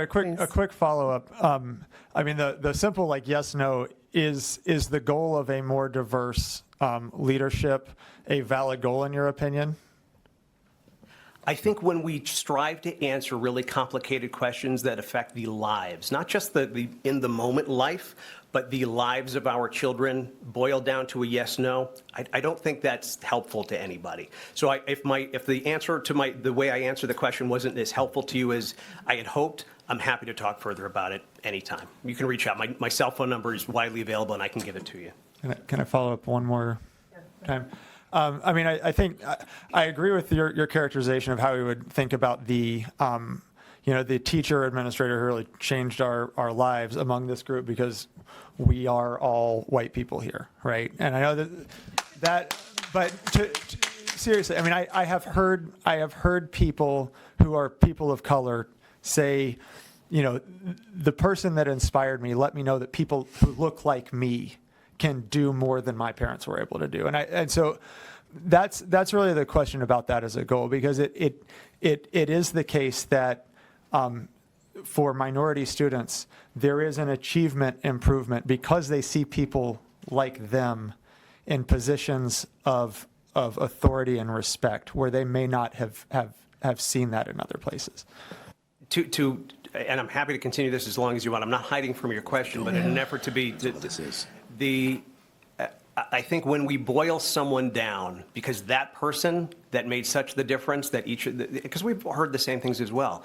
A quick follow-up. I mean, the simple like yes, no is the goal of a more diverse leadership a valid goal in your opinion? I think when we strive to answer really complicated questions that affect the lives, not just the in-the-moment life, but the lives of our children boil down to a yes, no, I don't think that's helpful to anybody. So if the answer to the way I answer the question wasn't as helpful to you as I had hoped, I'm happy to talk further about it anytime. You can reach out. My cell phone number is widely available, and I can give it to you. Can I follow up one more time? I mean, I think I agree with your characterization of how we would think about the, the teacher administrator who really changed our lives among this group because we are all white people here, right? And I know but seriously, I mean, I have heard people who are people of color say, the person that inspired me let me know that people who look like me can do more than my parents were able to do. And so that's really the question about that as a goal, because it is the case that for minority students, there is an achievement improvement because they see people like them in positions of authority and respect where they may not have seen that in other places. And I'm happy to continue this as long as you want. I'm not hiding from your question, but in an effort to be, I think when we boil someone down, because that person that made such the difference that because we've heard the same things as well.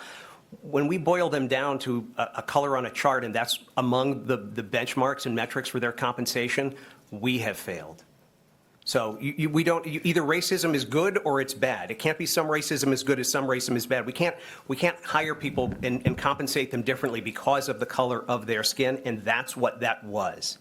When we boil them down to a color on a chart, and that's among the benchmarks and metrics for their compensation, we have failed. So either racism is good or it's bad. It can't be some racism is good as some racism is bad. We can't hire people and compensate them differently because of the color of their skin, and that's what that was.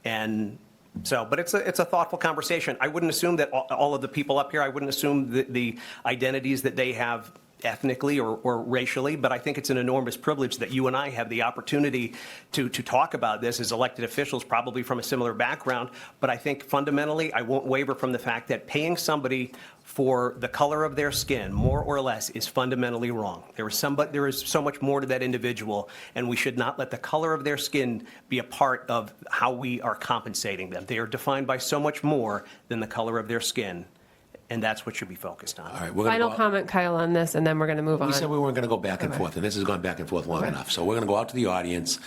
And so, but it's a thoughtful conversation. I wouldn't assume that all of the people up here, I wouldn't assume the identities that they have ethnically or racially, but I think it's an enormous privilege that you and I have the opportunity to talk about this as elected officials, probably from a similar background. But I think fundamentally, I won't waver from the fact that paying somebody for the color of their skin, more or less, is fundamentally wrong. There is so much more to that individual, and we should not let the color of their skin be a part of how we are compensating them. They are defined by so much more than the color of their skin. And that's what should be focused on. All right, Final comment, Kyle, on this, and then we're going to move on. We said we weren't going to go back and forth, and this has gone back and forth long enough. So we're going to go out to the audience.